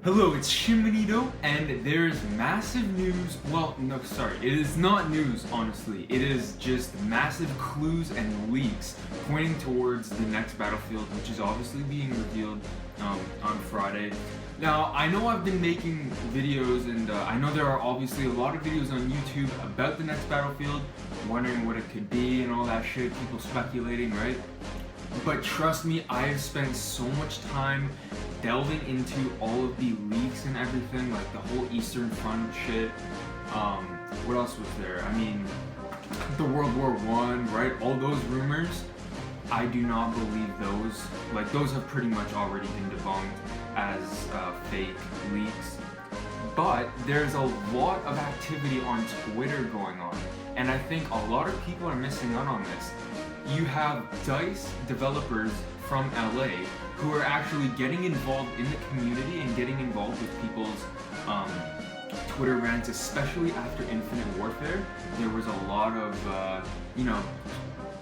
Hello, it's Shimonito, and there's massive news. Well, no, sorry, it is not news, honestly. It is just massive clues and leaks pointing towards the next Battlefield, which is obviously being revealed on Friday. Now, I know I've been making videos, and I know there are obviously a lot of videos on YouTube about the next Battlefield, wondering what it could be and all that shit, people speculating, right? But trust me, I have spent so much time delving into all of the leaks and everything, like the whole Eastern Front shit. What else was there? I mean, the WW1, right? All those rumors, I do not believe those. Like, those have pretty much already been debunked as fake leaks. But there's a lot of activity on Twitter going on, and I think a lot of people are missing out on this. You have DICE developers from LA who are actually getting involved in the community and getting involved with people's Twitter rants, especially after Infinite Warfare. There was a lot of,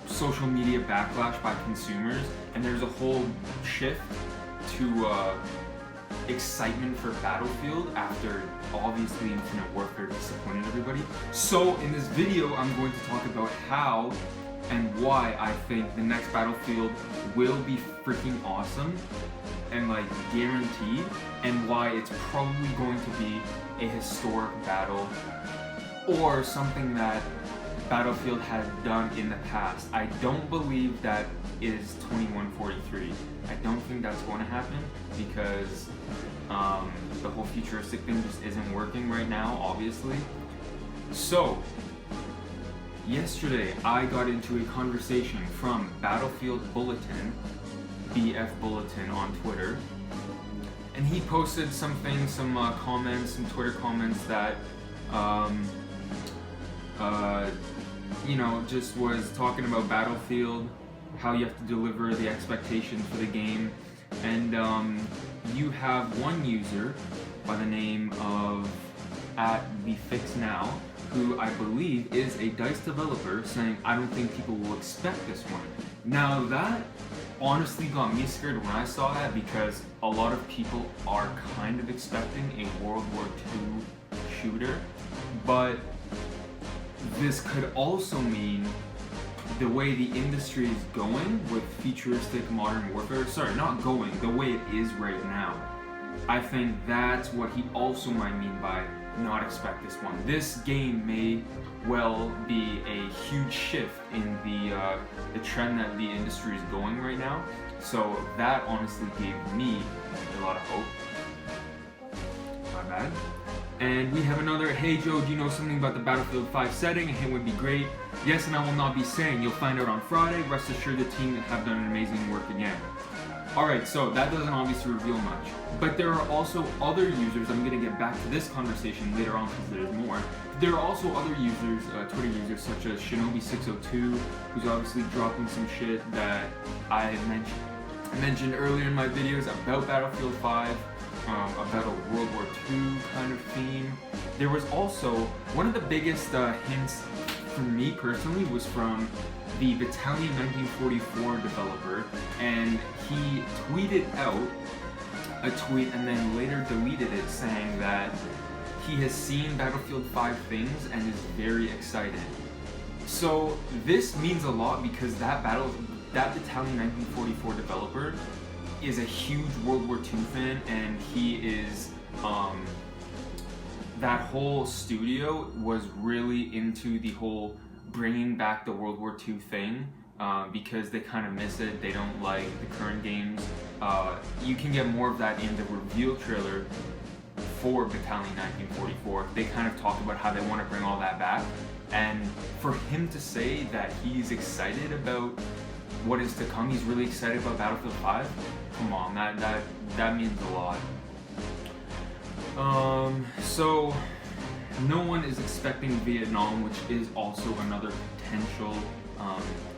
social media backlash by consumers, and there's a whole shift to excitement for Battlefield after obviously Infinite Warfare disappointed everybody. So in this video, I'm going to talk about how and why I think the next Battlefield will be freaking awesome and like guaranteed, and why it's probably going to be a historic battle or something that Battlefield has done in the past. I don't believe that is 2143. I don't think that's going to happen because the whole futuristic thing just isn't working right now, obviously. So yesterday, I got into a conversation from Battlefield Bulletin, BF Bulletin on Twitter, and he posted some comments, some Twitter comments that, just was talking about Battlefield, how you have to deliver the expectations for the game, and you have one user by the name of @TheFixNow, who I believe is a DICE developer, saying, I don't think people will expect this one. Now that honestly got me scared when I saw that, because a lot of people are kind of expecting a World War II shooter, but this could also mean the way the industry is going with futuristic modern warfare, the way it is right now. I think that's what he also might mean by not expect this one. This game may well be a huge shift in the trend that the industry is going right now. So that honestly gave me a lot of hope. My bad. And we have another, hey Joe, do you know something about the Battlefield 5 setting? A hint would be great. Yes, and I will not be saying. You'll find out on Friday. Rest assured the team have done amazing work again. Alright, so that doesn't obviously reveal much. But there are also other users, I'm going to get back to this conversation later on because there's more. There are also other users, Twitter users such as Shinobi602, who's obviously dropping some shit that I mentioned earlier in my videos about Battlefield 5, about a World War II kind of theme. There was also, one of the biggest hints for me personally was from the Battalion 1944 developer, and he tweeted out a tweet and then later deleted it saying that he has seen Battlefield 5 things and is very excited. So this means a lot because that Battalion 1944 developer is a huge World War II fan, and he is that whole studio was really into the whole bringing back the World War II thing, because they kind of miss it. They don't like the current games. You can get more of that in the reveal trailer for Battalion 1944. They kind of talk about how they want to bring all that back, and for him to say that he's excited about what is to come, he's really excited about Battlefield 5, come on, that means a lot. So no one is expecting Vietnam, which is also another potential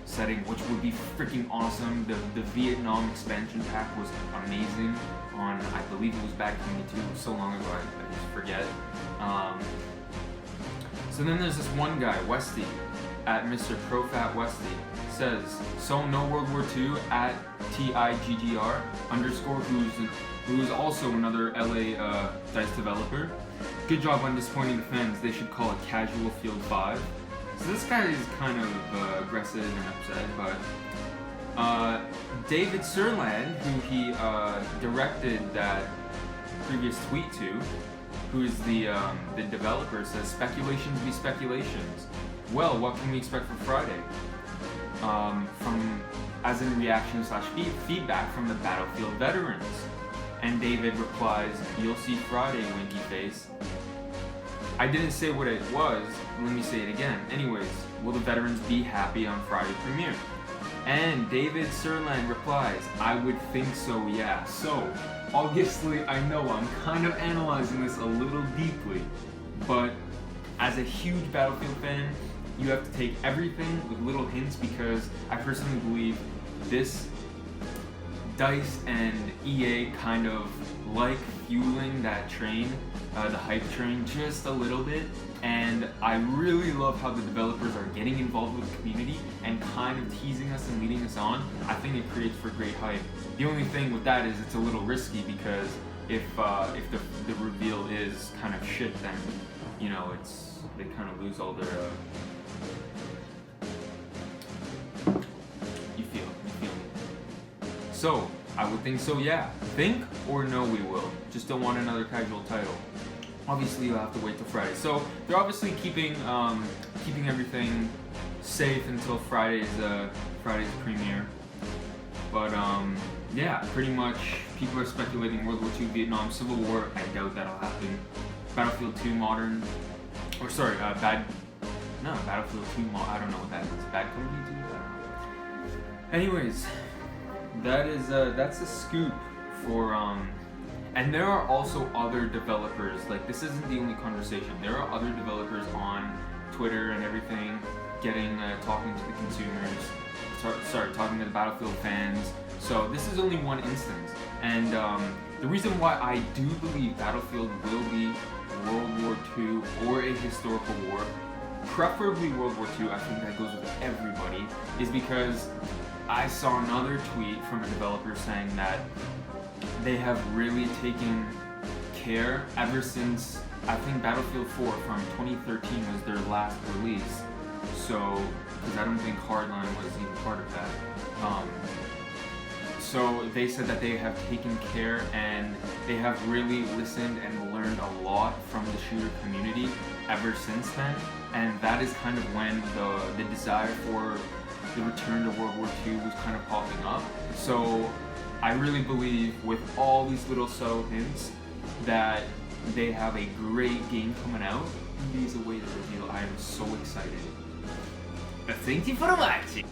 setting, which would be freaking awesome. The Vietnam expansion pack was amazing on, I believe it was back in YouTube, so long ago I just forget. So then there's this one guy, Westy, @Mr. Profat Westy, says, so no World War II @TIGGR_, who is also another LA DICE developer. Good job on disappointing the fans. They should call it Casual Field 5. So this guy is kind of aggressive and upset, but David Sirland, who he directed that previous tweet to, who is the developer, says speculations be speculations. Well, what can we expect for Friday? As in reaction / feedback from the Battlefield veterans. And David replies, "You'll see Friday, winky face." I didn't say what it was, let me say it again. Anyways, will the veterans be happy on Friday premiere? And David Sirland replies, "I would think so, yeah." So, obviously, I know I'm kind of analyzing this a little deeply, but as a huge Battlefield fan, you have to take everything with little hints, because I personally believe this DICE and EA kind of like fueling that train, the hype train, just a little bit. And I really love how the developers are getting involved with the community and kind of teasing us and leading us on. I think it creates for great hype. The only thing with that is it's a little risky, because if the reveal is kind of shit, then you know they kind of lose all their you feel me. So I would think so, yeah. Think or no, we will. Just don't want another casual title. Obviously, you'll have to wait till Friday. So they're obviously keeping everything safe until Friday's premiere. But yeah, pretty much people are speculating World War II, Vietnam, Civil War. I doubt that'll happen. Battlefield 2 Modern, or sorry, Battlefield 2 I don't know what that is. Bad Company 2? I don't know. Anyways, that's a scoop for and there are also other developers. Like, this isn't the only conversation. There are other developers on Twitter and everything talking to the consumers, talking to the Battlefield fans. So this is only one instance. And the reason why I do believe Battlefield will be World War II or a historical war, preferably World War II, I think that goes with everybody, is because I saw another tweet from a developer saying that they have really taken care ever since, I think, Battlefield 4 from 2013 was their last release. So, because I don't think Hardline was even part of that. So they said that they have taken care and they have really listened and learned a lot from the shooter community ever since then. And that is kind of when the desire for the return to World War II was kind of popping up. So I really believe, with all these little subtle hints, that they have a great game coming out. Days away to reveal. I am so excited. Thank you for watching.